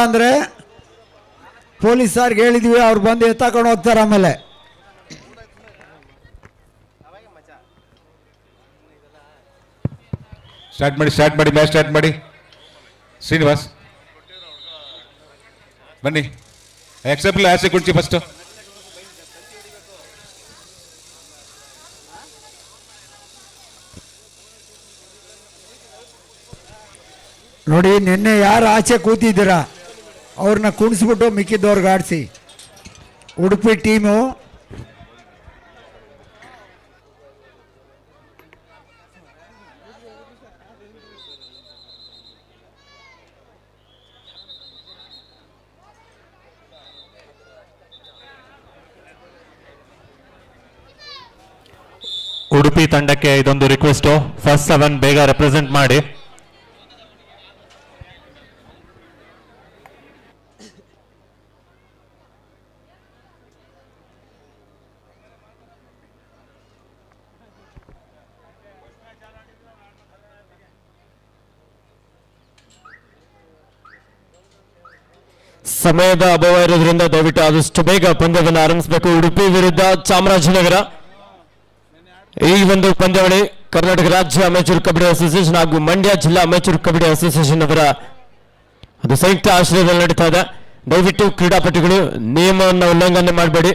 ಅಂದರೆ ಪೊಲೀಸರಿಗೆ ಹೇಳಿದ್ವಿ, ಅವ್ರು ಬಂದು ಎತ್ತಾಕೊಂಡು ಹೋಗ್ತಾರೆ. ಆಮೇಲೆ ಸ್ಟಾರ್ಟ್ ಮಾಡಿ ಮ್ಯಾಚ್ ಸ್ಟಾರ್ಟ್ ಮಾಡಿ. ಶ್ರೀನಿವಾಸ್ ಬನ್ನಿ, ಎಕ್ಸೆಪ್ಟ್ ಆಸೆ ಕುಡ್ಚಿ ಫಸ್ಟ್. ನೋಡಿ, ನಿನ್ನೆ ಯಾರು ಆಚೆ ಕೂತಿದ್ದೀರಾ ಅವ್ರನ್ನ ಕುಣಿಸ್ಬಿಟ್ಟು ಮಿಕ್ಕಿದ್ದವ್ರಿಗೆ ಆಡಿಸಿ. ಉಡುಪಿ ಟೀಮು ಉಡುಪಿ ತಂಡಕ್ಕೆ ಇದೊಂದು ರಿಕ್ವೆಸ್ಟ್, ಫಸ್ಟ್ 7 ಬೇಗ ರೆಪ್ರೆಸೆಂಟ್ ಮಾಡಿ. ಸಮಯದ ಅಭಾವ ಇರೋದ್ರಿಂದ ದಯವಿಟ್ಟು ಆದಷ್ಟು ಬೇಗ ಪಂದ್ಯವನ್ನು ಆರಂಭಿಸಬೇಕು. ಉಡುಪಿ ವಿರುದ್ಧ ಚಾಮರಾಜನಗರ. ಈ ಒಂದು ಪಂದ್ಯಾವಳಿ ಕರ್ನಾಟಕ ರಾಜ್ಯ ಅಮೇಚೂರ್ ಕಬಡ್ಡಿ ಅಸೋಸಿಯೇಷನ್ ಹಾಗೂ ಮಂಡ್ಯ ಜಿಲ್ಲಾ ಅಮೇಚೂರ್ ಕಬಡ್ಡಿ ಅಸೋಸಿಯೇಷನ್ ಅವರ ಅದು ಸಂಯುಕ್ತ ಆಶ್ರಯದಲ್ಲಿ ನಡೀತಾ ಇದೆ. ದಯವಿಟ್ಟು ಕ್ರೀಡಾಪಟುಗಳು ನಿಯಮವನ್ನು ಉಲ್ಲಂಘನೆ ಮಾಡಬೇಡಿ.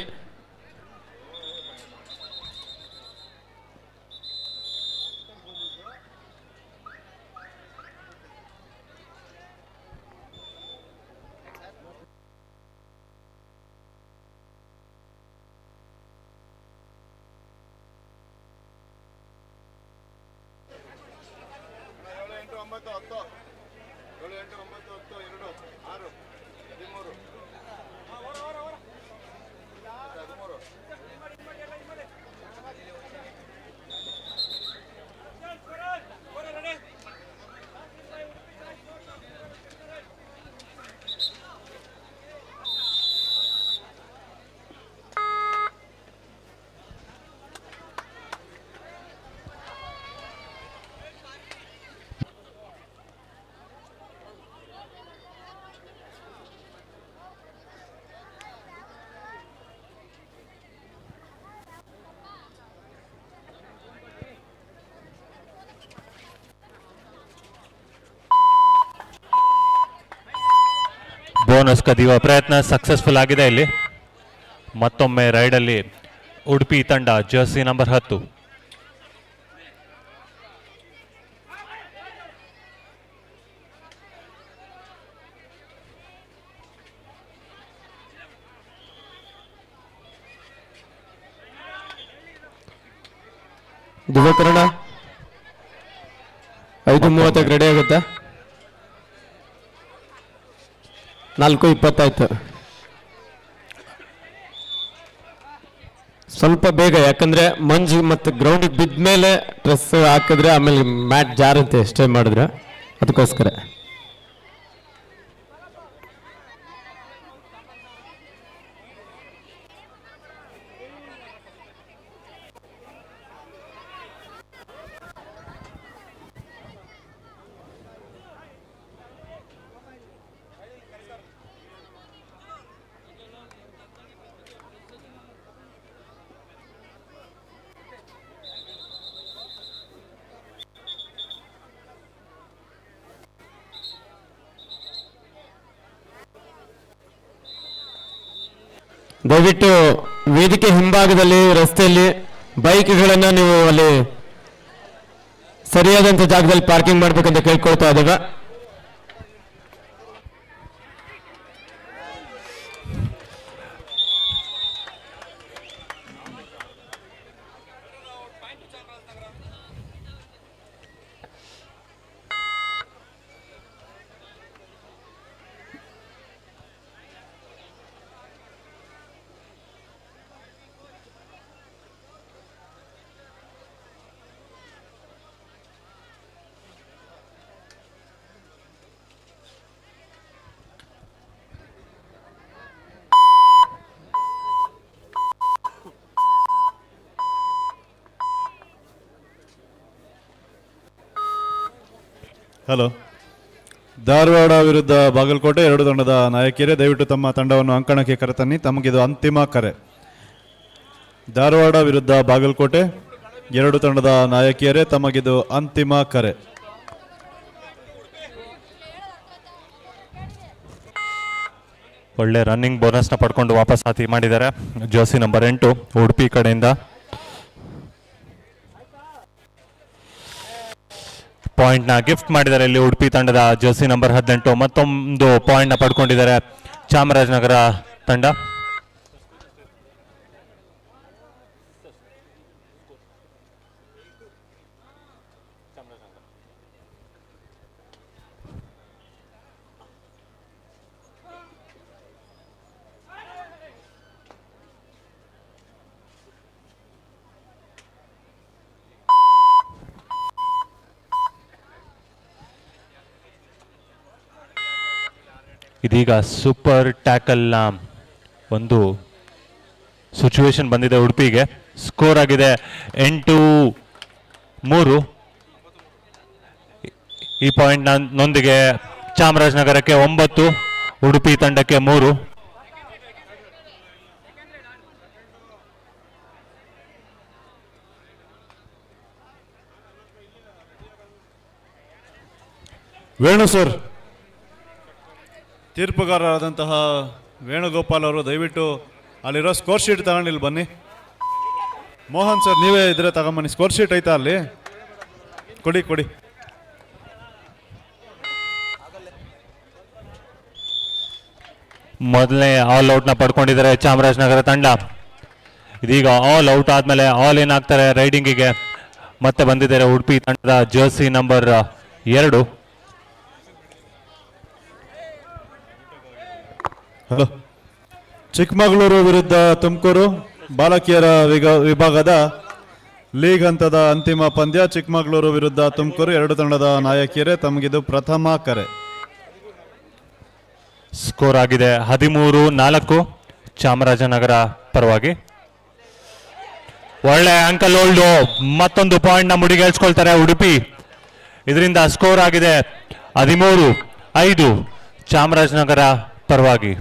ಬೋನಸ್ ಕದಿಯುವ ಪ್ರಯತ್ನ ಸಕ್ಸಸ್ಫುಲ್ ಆಗಿದೆ. ಇಲ್ಲಿ ಮತ್ತೊಮ್ಮೆ ರೈಡಲ್ಲಿ ಉಡುಪಿ ತಂಡ ಜರ್ಸಿ ನಂಬರ್ 10. ದಿವಕರಣ 5:30 ರೆಡಿ ಆಗುತ್ತೆ. 4:20 ಆಯ್ತು. ಸ್ವಲ್ಪ ಬೇಗ, ಯಾಕಂದ್ರೆ ಮಂಜು ಮತ್ತು ಗ್ರೌಂಡಿಗೆ ಬಿದ್ದ ಮೇಲೆ ಡ್ರೆಸ್ ಹಾಕಿದ್ರೆ ಆಮೇಲೆ ಮ್ಯಾಟ್ ಜಾರುತ್ತೆ ಸ್ಟೇ ಮಾಡಿದ್ರೆ, ಅದಕ್ಕೋಸ್ಕರ. ದಯವಿಟ್ಟು ವೇದಿಕೆ ಹಿಂಭಾಗದಲ್ಲಿ ರಸ್ತೆಯಲ್ಲಿ ಬೈಕ್ಗಳನ್ನು ನೀವು ಅಲ್ಲಿ ಸರಿಯಾದಂಥ ಜಾಗದಲ್ಲಿ ಪಾರ್ಕಿಂಗ್ ಮಾಡಬೇಕಂತ ಕೇಳ್ಕೊಳ್ತಾ ಇದ್ದೇವೆ. ಹಲೋ, ಧಾರವಾಡ ವಿರುದ್ಧ ಬಾಗಲಕೋಟೆ ಎರಡು ತಂಡದ ನಾಯಕಿಯರೇ ದಯವಿಟ್ಟು ತಮ್ಮ ತಂಡವನ್ನು ಅಂಕಣಕ್ಕೆ ಕರೆತನ್ನಿ. ತಮಗಿದು ಅಂತಿಮ ಕರೆ. ಧಾರವಾಡ ವಿರುದ್ಧ ಬಾಗಲಕೋಟೆ ಎರಡು ತಂಡದ ನಾಯಕಿಯರೇ ತಮಗಿದು ಅಂತಿಮ ಕರೆ. ಒಳ್ಳೆ ರನ್ನಿಂಗ್ ಬೋನಸ್ನ ಪಡ್ಕೊಂಡು ವಾಪಸ್ ಹಾತಿ ಮಾಡಿದ್ದಾರೆ ಜರ್ಸಿ ನಂಬರ್ 8 ಉಡುಪಿ ಕಡೆಯಿಂದ. ಪಾಯಿಂಟ್ನ ಗಿಫ್ಟ್ ಮಾಡಿದ್ದಾರೆ ಇಲ್ಲಿ ಉಡುಪಿ ತಂಡದ ಜರ್ಸಿ ನಂಬರ್ 18. ಮತ್ತೊಂದು ಪಾಯಿಂಟ್ನ ಪಡ್ಕೊಂಡಿದ್ದಾರೆ ಚಾಮರಾಜನಗರ ತಂಡ. ಇದೀಗ ಸೂಪರ್ ಟ್ಯಾಕಲ್ನ ಒಂದು ಸಿಚುವೇಶನ್ ಬಂದಿದೆ ಉಡುಪಿಗೆ. ಸ್ಕೋರ್ ಆಗಿದೆ 8-3. ಈ ಪಾಯಿಂಟ್ ನೊಂದಿಗೆ ಚಾಮರಾಜನಗರಕ್ಕೆ 9, ಉಡುಪಿ ತಂಡಕ್ಕೆ 3. ವೇಣು ಸರ್, ತೀರ್ಪುಗಾರರಾದಂತಹ ವೇಣುಗೋಪಾಲ್ ಅವರು ದಯವಿಟ್ಟು ಅಲ್ಲಿರೋ ಸ್ಕೋರ್ ಶೀಟ್ ತಗೊಂಡು ಇಲ್ಲಿ ಬನ್ನಿ. ಮೋಹನ್ ಸರ್, ನೀವೇ ಇದ್ರೆ ತಗೊಂಬನ್ನಿ. ಸ್ಕೋರ್ ಶೀಟ್ ಐತಾ ಅಲ್ಲಿ? ಕೊಡಿ. ಮೊದಲನೇ ಆಲ್ ಔಟ್ನ ಪಡ್ಕೊಂಡಿದ್ದಾರೆ ಚಾಮರಾಜನಗರ ತಂಡ. ಇದೀಗ ಆಲ್ ಔಟ್ ಆದ್ಮೇಲೆ ಆಲ್ ಇನ್ ಆಗ್ತಾರೆ ರೈಡಿಂಗಿಗೆ. ಮತ್ತೆ ಬಂದಿದ್ದಾರೆ ಉಡುಪಿ ತಂಡದ ಜರ್ಸಿ ನಂಬರ್ 2. ಚಿಕ್ಕಮಗಳೂರು ವಿರುದ್ಧ ತುಮಕೂರು ಬಾಲಕಿಯರ ವಿಭಾಗದ ಲೀಗ್ ಹಂತದ ಅಂತಿಮ ಪಂದ್ಯ. ಚಿಕ್ಕಮಗಳೂರು ವಿರುದ್ಧ ತುಮಕೂರು ಎರಡು ತಂಡದ ನಾಯಕಿಯರೇ ತಮಗಿದು ಪ್ರಥಮ ಕರೆ. ಸ್ಕೋರ್ ಆಗಿದೆ 13-4 ಚಾಮರಾಜನಗರ ಪರವಾಗಿ. ಒಳ್ಳೆ ಅಂಕಲ್ ಹೋಲ್ಡು, ಮತ್ತೊಂದು ಪಾಯಿಂಟ್ ನ ಮುಡಿಗೇರಿಸ್ಕೊಳ್ತಾರೆ ಉಡುಪಿ. ಇದರಿಂದ ಸ್ಕೋರ್ ಆಗಿದೆ 13-5 ಚಾಮರಾಜನಗರ ಪರವಾಗಿ.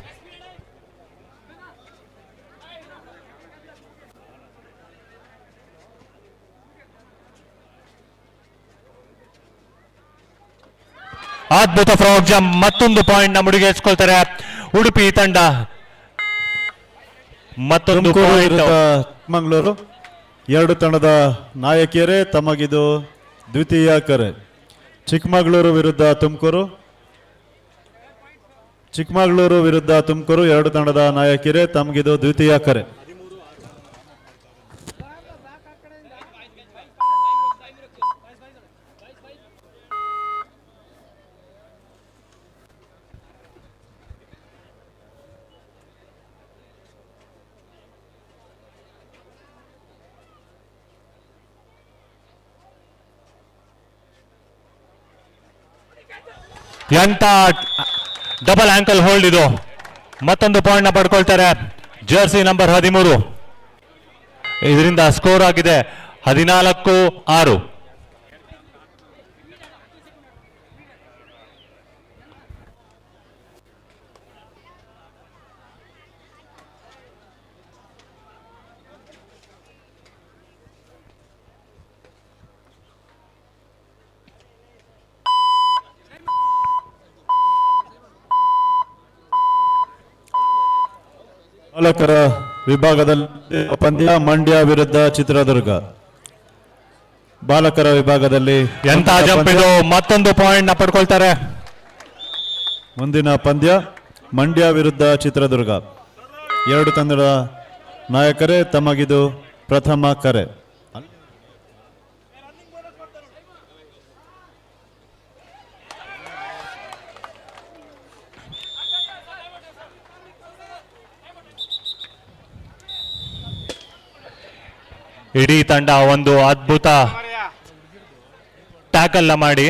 ಅದ್ಭುತ ಫ್ರಾಡ್ ಜಂಪ್, ಮತ್ತೊಂದು ಪಾಯಿಂಟ್ ನ ಮುಡಿಗೇರಿಸ್ಕೊಳ್ತಾರೆ ಉಡುಪಿ ತಂಡ. ಮತ್ತೊಂದು ಚಿಕ್ಕಮಗಳೂರು ಎರಡು ತಂಡದ ನಾಯಕಿಯರೇ ತಮಗಿದು ದ್ವಿತೀಯ ಕರೆ. ಚಿಕ್ಕಮಗಳೂರು ವಿರುದ್ಧ ತುಮಕೂರು ಎರಡು ತಂಡದ ನಾಯಕಿಯರೇ ತಮಗಿದು ದ್ವಿತೀಯ ಕರೆ. ಎಂತ ಡಬಲ್ ಆಂಕಲ್ ಹೋಲ್ಡ್ ಇದು. ಮತ್ತೊಂದು ಪಾಯಿಂಟ್ ನ ಪಡ್ಕೊಳ್ತಾರೆ ಜರ್ಸಿ ನಂಬರ್ 13. ಇದರಿಂದ ಸ್ಕೋರ್ ಆಗಿದೆ 14-6. ಬಾಲಕರ ವಿಭಾಗದಲ್ಲಿ ಪಂದ್ಯ ಮಂಡ್ಯ ವಿರುದ್ಧ ಚಿತ್ರದುರ್ಗ. ಬಾಲಕರ ವಿಭಾಗದಲ್ಲಿ ಎಂತ ಜಂಪ್ ಇದು, ಮತ್ತೊಂದು ಪಾಯಿಂಟ್ ನ ಪಡ್ಕೊಳ್ತಾರೆ. ಮುಂದಿನ ಪಂದ್ಯ ಮಂಡ್ಯ ವಿರುದ್ಧ ಚಿತ್ರದುರ್ಗ. ಎರಡು ತಂಡದ ನಾಯಕರೇ ತಮಗಿದು ಪ್ರಥಮ ಕರೆ. ಇಡೀ ತಂಡ ಒಂದು ಅದ್ಭುತ ಟ್ಯಾಕಲ್ ಮಾಡಿ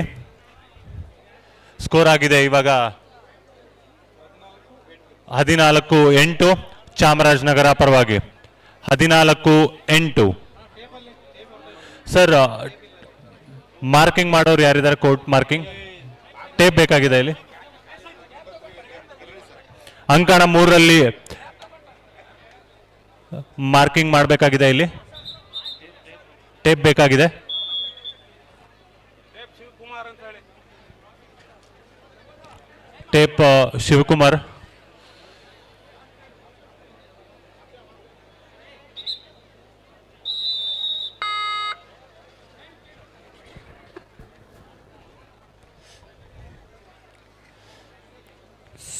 ಸ್ಕೋರ್ ಆಗಿದೆ ಇವಾಗ 14-8 ಚಾಮರಾಜನಗರ ಪರವಾಗಿ. 14-8. ಸರ್, ಮಾರ್ಕಿಂಗ್ ಮಾಡೋರು ಯಾರಿದ್ದಾರೆ? ಕೋರ್ಟ್ ಮಾರ್ಕಿಂಗ್ ಟೇಪ್ ಬೇಕಾಗಿದೆ ಇಲ್ಲಿ. ಅಂಕಣ 3ರಲ್ಲಿ ಮಾರ್ಕಿಂಗ್ ಮಾಡಬೇಕಾಗಿದೆ. ಇಲ್ಲಿ ಟೇಪ್ ಬೇಕಾಗಿದೆ. Tape Shivakumar.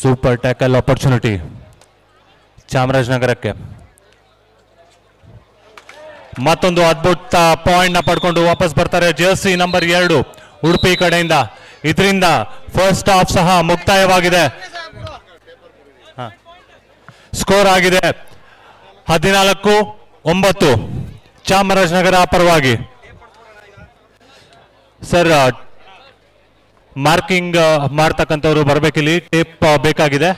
Super tackle opportunity ಚಾಮರಾಜನಗರಕ್ಕೆ. ಮತ್ತೊಂದು ಅದ್ಭುತ ಪಾಯಿಂಟ್ ನ ಪಡ್ಕೊಂಡು ವಾಪಸ್ ಬರ್ತಾರೆ ಜರ್ಸಿ ನಂಬರ್ 2 ಉಡುಪಿ ಕಡೆಯಿಂದ. ಇದರಿಂದ ಫಸ್ಟ್ ಹಾಫ್ ಸಹ ಮುಕ್ತಾಯವಾಗಿದೆ. ಸ್ಕೋರ್ ಆಗಿದೆ 14-9 ಚಾಮರಾಜನಗರ ಪರವಾಗಿ. ಸರ್, ಮಾರ್ಕಿಂಗ್ ಮಾಡ್ತಕ್ಕಂಥವ್ರು ಬರಬೇಕಿಲ್ಲಿ. ಟೇಪ್ ಬೇಕಾಗಿದೆ.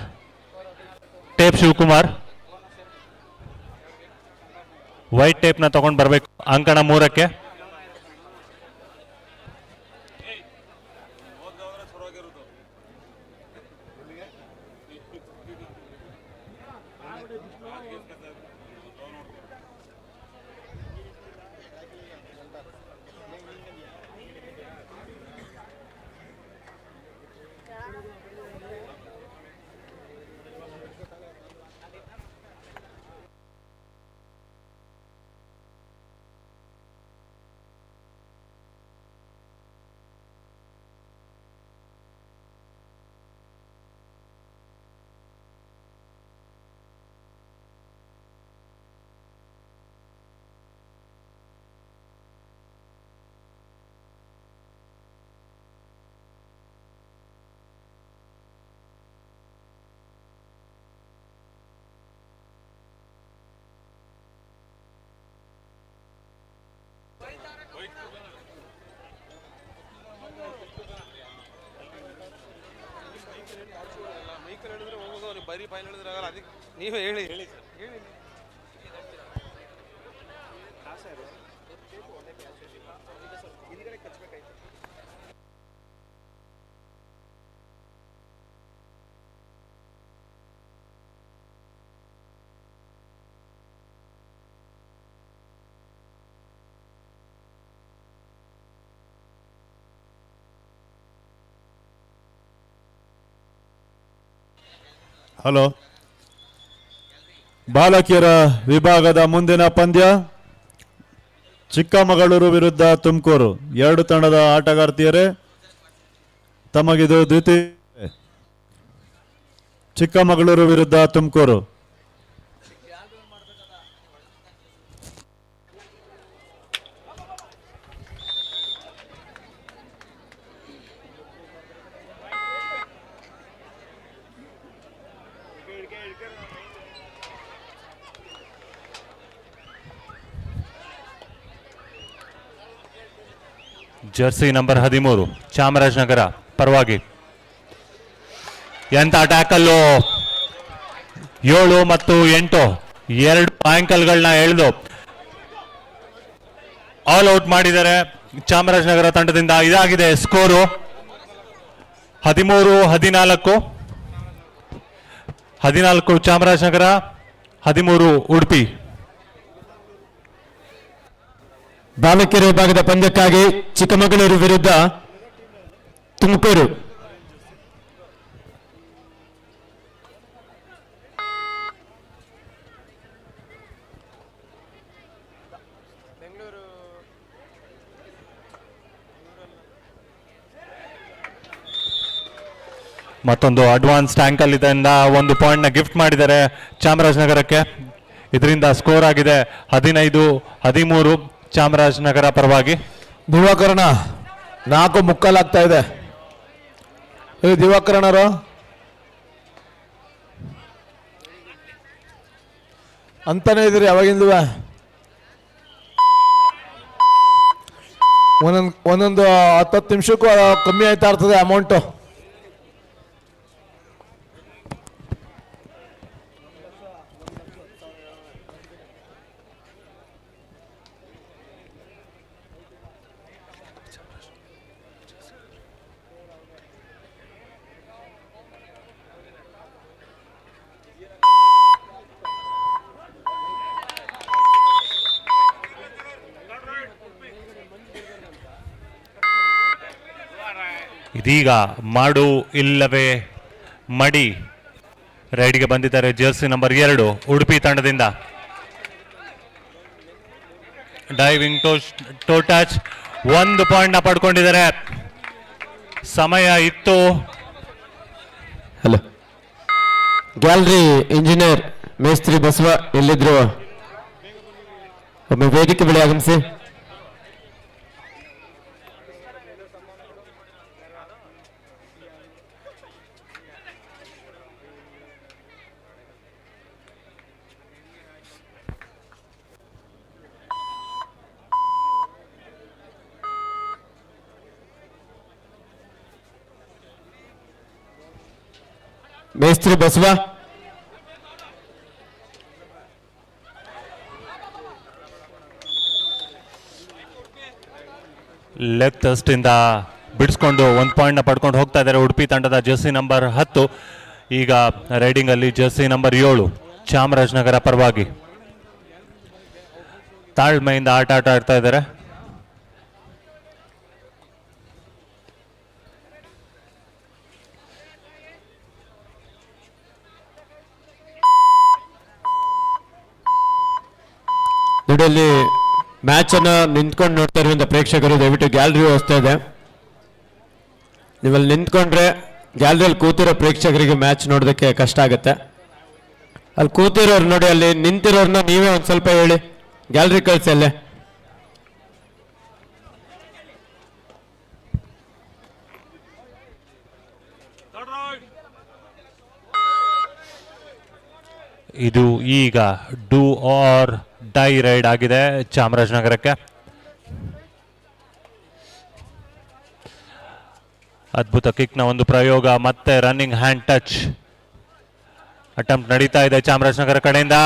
ಟೇಪ್ ಶಿವಕುಮಾರ್ ವೈಟ್ ಟೇಪ್ನ ತಗೊಂಡು ಬರಬೇಕು ಅಂಕಣ 3ಕ್ಕೆ. ಬರೀ ಫೈನಲ್ ಹೇಳಿದ್ರೆ ಆಗಲ್ಲ. ಅದಕ್ಕೆ ನೀವೇ ಹೇಳಿ. ಹಲೋ, ಬಾಲಕಿಯರ ವಿಭಾಗದ ಮುಂದಿನ ಪಂದ್ಯ ಚಿಕ್ಕಮಗಳೂರು ವಿರುದ್ಧ ತುಮಕೂರು. 2 ತಂಡದ ಆಟಗಾರ್ತಿಯರೇ, ತಮಗಿದು ದ್ವಿತೀಯ. ಚಿಕ್ಕಮಗಳೂರು ವಿರುದ್ಧ ತುಮಕೂರು. ಜರ್ಸಿ ನಂಬರ್ 13 ಚಾಮರಾಜನಗರ ಪರವಾಗಿ. ಎಂತ ಟ್ಯಾಕಲ್ಲು! 7 ಮತ್ತು 8 2 ಆಂಕಲ್ಗಳನ್ನ ಎಳೆದು ಆಲ್ ಔಟ್ ಮಾಡಿದ್ದಾರೆ ಚಾಮರಾಜನಗರ ತಂಡದಿಂದ. ಇದಾಗಿದೆ ಸ್ಕೋರು 13-14. 14 ಚಾಮರಾಜನಗರ, 13 ಉಡುಪಿ. ಬಾಲಕಿಯರ ವಿಭಾಗದ ಪಂದ್ಯಕ್ಕಾಗಿ ಚಿಕ್ಕಮಗಳೂರು ವಿರುದ್ಧ ತುಮಕೂರು. ಮತ್ತೊಂದು ಅಡ್ವಾನ್ಸ್ ಟ್ಯಾಂಕಲ್ ಇದರಿಂದ 1 ಪಾಯಿಂಟ್ ನ ಗಿಫ್ಟ್ ಮಾಡಿದ್ದಾರೆ ಚಾಮರಾಜನಗರಕ್ಕೆ. ಇದರಿಂದ ಸ್ಕೋರ್ ಆಗಿದೆ 15-13 ಚಾಮರಾಜನಗರ ಪರವಾಗಿ. ದಿವಾಕರಣ 4 ಮುಕ್ಕಾಲಾಗ್ತಾ ಇದೆ. ದಿವಾಕರಣರು ಅಂತಾನೆ ಇದ್ರಿ ಯಾವಾಗಿಂದ. ಒಂದೊಂದು 10 ನಿಮಿಷಕ್ಕೂ ಕಮ್ಮಿ ಆಯ್ತಾ ಇರ್ತದೆ ಅಮೌಂಟು. ಇದೀಗ ಮಾಡು ಇಲ್ಲವೇ ಮಡಿ ರೈಡ್ಗೆ ಬಂದಿದ್ದಾರೆ ಜರ್ಸಿ ನಂಬರ್ 2 ಉಡುಪಿ ತಂಡದಿಂದ. ಡೈವಿಂಗ್ ಟೋ ಟಚ್ 1 ಪಾಯಿಂಟ್ ನ ಪಡ್ಕೊಂಡಿದ್ದಾರೆ. ಸಮಯ ಇತ್ತು. ಹಲೋ, ಗ್ಯಾಲರಿ ಇಂಜಿನಿಯರ್ ಮೇಸ್ತ್ರಿ ಬಸವ ಎಲ್ಲಿದ್ರು ಒಮ್ಮೆ ವೇದಿಕೆ ಬಳಿ ಆಗಮಿಸಿ. ಮೇಸ್ತ್ರಿ ಬಸವ, ಲೆಗ್ ಟೆಸ್ಟ್ ಇಂದ ಬಿಡಿಸ್ಕೊಂಡು 1 ಪಾಯಿಂಟ್ ನ ಪಡ್ಕೊಂಡು ಹೋಗ್ತಾ ಇದ್ದಾರೆ ಉಡುಪಿ ತಂಡದ ಜರ್ಸಿ ನಂಬರ್ 10. ಈಗ ರೈಡಿಂಗ್ ಅಲ್ಲಿ ಜರ್ಸಿ ನಂಬರ್ 7 ಚಾಮರಾಜನಗರ ಪರವಾಗಿ ತಾಳ್ಮೆಯಿಂದ ಆಟ ಆಡ್ತಾ ಇದ್ದಾರೆ. ಇಲ್ಲಿ ಮ್ಯಾಚ್ ಅನ್ನ ನಿಂತ್ಕೊಂಡು ನೋಡ್ತಾ ಇರುವಂತ ಪ್ರೇಕ್ಷಕರು ದಯವಿಟ್ಟು ಗ್ಯಾಲರಿ ವ್ಯವಸ್ಥೆ ಇದೆ. ನೀವಲ್ಲಿ ನಿಂತ್ಕೊಂಡ್ರೆ ಗ್ಯಾಲರಿಯಲ್ಲಿ ಕೂತಿರೋ ಪ್ರೇಕ್ಷಕರಿಗೆ ಮ್ಯಾಚ್ ನೋಡೋದಕ್ಕೆ ಕಷ್ಟ ಆಗುತ್ತೆ. ಅಲ್ಲಿ ಕೂತಿರೋರು ನೋಡಿ, ಅಲ್ಲಿ ನಿಂತಿರೋರ್ನ ನೀವೇ ಒಂದು ಸ್ವಲ್ಪ ಹೇಳಿ, ಗ್ಯಾಲರಿ ಕಳಿಸಿ ಅಲ್ಲೇ. ಇದು ಈಗ ಡೂ ಆರ್ ಡೈ ರೈಡ್ ಆಗಿದೆ ಚಾಮರಾಜನಗರಕ್ಕೆ. ಅದ್ಭುತ ಕಿಕ್ನ ಒಂದು ಪ್ರಯೋಗ, ಮತ್ತೆ ರನ್ನಿಂಗ್ ಹ್ಯಾಂಡ್ ಟಚ್ ಅಟೆಂಪ್ಟ್ ನಡೀತಾ ಇದೆ ಚಾಮರಾಜನಗರ ಕಡೆಯಿಂದ.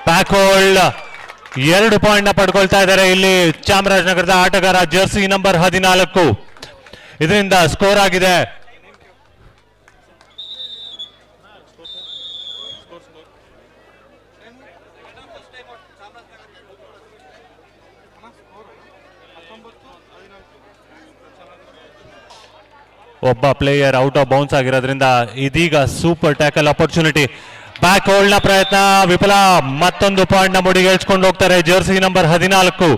ಬ್ಯಾಕ್ ಹೋಲ್ಡ್ 2 ಪಾಯಿಂಟ್ ನ ಪಡ್ಕೊಳ್ತಾ ಇದ್ದಾರೆ ಇಲ್ಲಿ ಚಾಮರಾಜನಗರದ ಆಟಗಾರ ಜರ್ಸಿ ನಂಬರ್ 14. ಇದರಿಂದ ಸ್ಕೋರ್ ಆಗಿದೆ ಒಬ್ಬ ಪ್ಲೇಯರ್ ಔಟ್ ಆಫ್ ಬೌನ್ಸ್ ಆಗಿರೋದ್ರಿಂದ ಇದೀಗ super tackle opportunity. Back hold ನ ಪ್ರಯತ್ನ ವಿಫಲ. ಮತ್ತೊಂದು ಪಾಯಿಂಟ್ ನ ಮುಡಿಗೇರಿಸಿಕೊಂಡು ಹೋಗ್ತಾರೆ ಜರ್ಸಿ ನಂಬರ್ 14.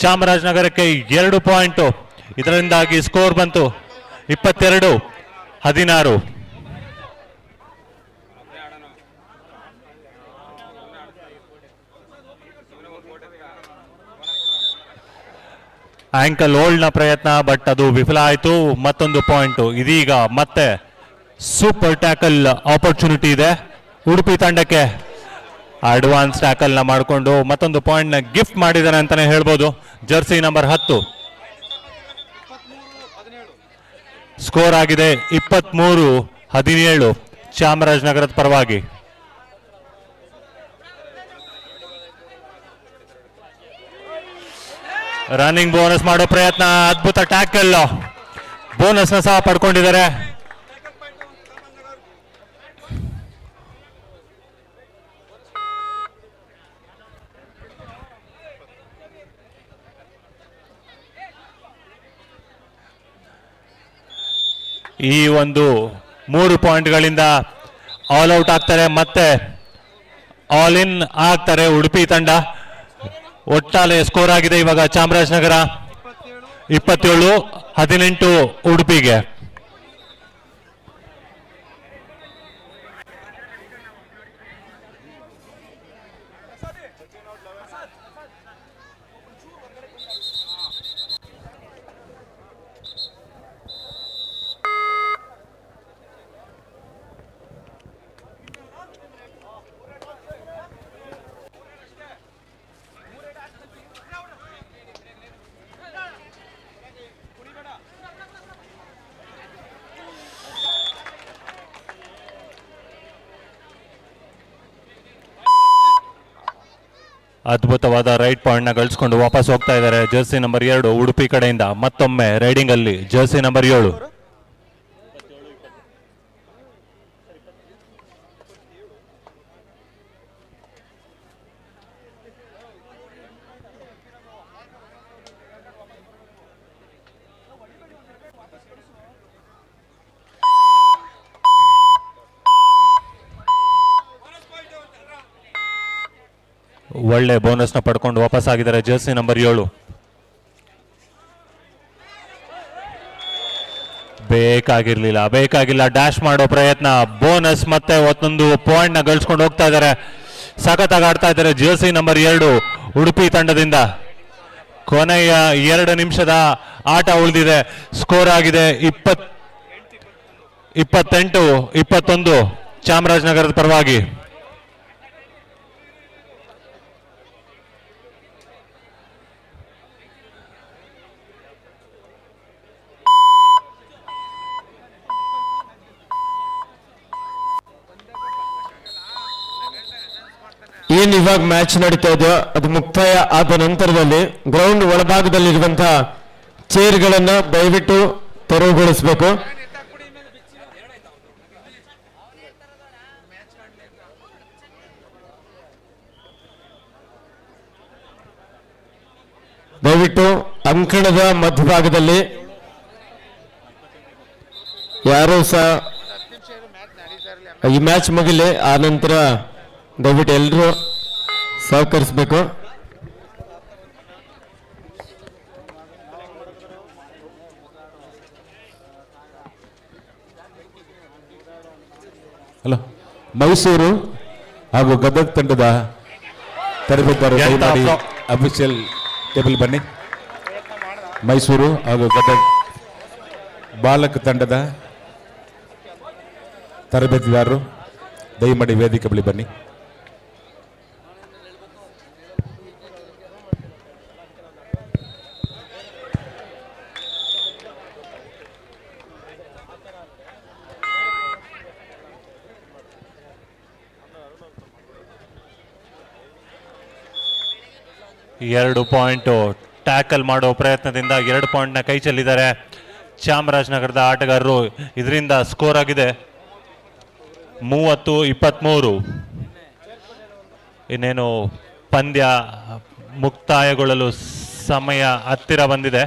ಚಾಮರಾಜನಗರಕ್ಕೆ 2 ಪಾಯಿಂಟ್. ಇದರಿಂದಾಗಿ ಸ್ಕೋರ್ ಬಂತು 22-16. ಆಂಕಲ್ ಹೋಲ್ಡ್ ನ ಪ್ರಯತ್ನ, ಬಟ್ ಅದು ವಿಫಲ ಆಯಿತು. ಮತ್ತೊಂದು ಪಾಯಿಂಟ್. ಇದೀಗ ಮತ್ತೆ ಸೂಪರ್ ಟ್ಯಾಕಲ್ ಆಪರ್ಚುನಿಟಿ ಇದೆ ಉಡುಪಿ ತಂಡಕ್ಕೆ. ಅಡ್ವಾನ್ಸ್ ಟ್ಯಾಕಲ್ ನ ಮಾಡಿಕೊಂಡು ಮತ್ತೊಂದು ಪಾಯಿಂಟ್ ನ ಗಿಫ್ಟ್ ಮಾಡಿದ್ದಾರೆ ಅಂತಾನೆ ಹೇಳ್ಬೋದು ಜರ್ಸಿ ನಂಬರ್ 10. ಸ್ಕೋರ್ ಆಗಿದೆ 23-17 ಚಾಮರಾಜನಗರದ ಪರವಾಗಿ. ರನ್ನಿಂಗ್ ಬೋನಸ್ ಮಾಡೋ ಪ್ರಯತ್ನ, ಅದ್ಭುತ ಟ್ಯಾಕಲ್, ಬೋನಸ್ ನ ಸಹ ಪಡ್ಕೊಂಡಿದ್ದಾರೆ. ಈ ಒಂದು 3 ಪಾಯಿಂಟ್ಗಳಿಂದ ಆಲ್ ಔಟ್ ಆಗ್ತಾರೆ, ಮತ್ತೆ ಆಲ್ ಇನ್ ಆಗ್ತಾರೆ ಉಡುಪಿ ತಂಡ. ಒಟ್ಟಾರೆ ಸ್ಕೋರ್ ಆಗಿದೆ ಇವಾಗ ಚಾಮರಾಜನಗರ 27-18 ಉಡುಪಿಗೆ. ಅದ್ಭುತವಾದ ರೈಟ್ ಪಾಯಿಂಟ್ ನ ಗಳಿಸಿಕೊಂಡು ವಾಪಸ್ ಹೋಗ್ತಾ ಇದ್ದಾರೆ ಜರ್ಸಿ ನಂಬರ್ 2 ಉಡುಪಿ ಕಡೆಯಿಂದ. ಮತ್ತೊಮ್ಮೆ ರೈಡಿಂಗ್ ಅಲ್ಲಿ ಜರ್ಸಿ ನಂಬರ್ 7. ಒಳ್ಳೆ ಬೋನಸ್ನ ಪಡ್ಕೊಂಡು ವಾಪಸ್ ಆಗಿದ್ದಾರೆ ಜರ್ಸಿ ನಂಬರ್ 7. ಬೇಕಾಗಿಲ್ಲ ಡ್ಯಾಶ್ ಮಾಡೋ ಪ್ರಯತ್ನ, ಬೋನಸ್ ಮತ್ತೆ ಒಂದೊಂದು ಪಾಯಿಂಟ್ ನ ಗಳಿಸ್ಕೊಂಡು ಹೋಗ್ತಾ ಇದ್ದಾರೆ. ಸಖತ್ತಾಗಿ ಆಡ್ತಾ ಇದ್ದಾರೆ ಜರ್ಸಿ ನಂಬರ್ 2 ಉಡುಪಿ ತಂಡದಿಂದ. ಕೊನೆಯ 2 ನಿಮಿಷದ ಆಟ ಉಳಿದಿದೆ. ಸ್ಕೋರ್ ಆಗಿದೆ 28-21 ಚಾಮರಾಜನಗರದ ಪರವಾಗಿ. ಏನ್ ಇವಾಗ ಮ್ಯಾಚ್ ನಡೀತಾ ಇದೆಯೋ ಅದು ಮುಕ್ತಾಯ ಆದ ನಂತರದಲ್ಲಿ ಗ್ರೌಂಡ್ ಒಳಭಾಗದಲ್ಲಿರುವಂತಹ ಚೇರ್ಗಳನ್ನ ದಯವಿಟ್ಟು ತೆರವುಗೊಳಿಸಬೇಕು. ದಯವಿಟ್ಟು ಅಂಕಣದ ಮಧ್ಯಭಾಗದಲ್ಲಿ ಯಾರು ಸಹ ಈ ಮ್ಯಾಚ್ ಮುಗಿಲಿ, ಆ ನಂತರ ದಯವಿಟ್ಟು ಎಲ್ಲರೂ ಸಹಕರಿಸಬೇಕು. ಹಲೋ, ಮೈಸೂರು ಹಾಗೂ ಗದಗ ತಂಡದ ತರಬೇತುದಾರರು ದಯಮಾಡಿ ಅಫಿಷಿಯಲ್ ಟೇಬಲ್ ಬನ್ನಿ. ಮೈಸೂರು ಹಾಗೂ ಗದಗ ಬಾಲಕ ತಂಡದ ತರಬೇತುದಾರರು ದಯಮಾಡಿ ವೇದಿಕೆ ಬಳಿ ಬನ್ನಿ. ಎರಡು ಪಾಯಿಂಟ್ ಟ್ಯಾಕಲ್ ಮಾಡೋ ಪ್ರಯತ್ನದಿಂದ 2 ಪಾಯಿಂಟ್ನ ಕೈ ಚೆಲ್ಲಿದ್ದಾರೆ ಚಾಮರಾಜನಗರದ ಆಟಗಾರರು. ಇದರಿಂದ ಸ್ಕೋರ್ ಆಗಿದೆ 30-23. ಇನ್ನೇನು ಪಂದ್ಯ ಮುಕ್ತಾಯಗೊಳ್ಳಲು ಸಮಯ ಹತ್ತಿರ ಬಂದಿದೆ.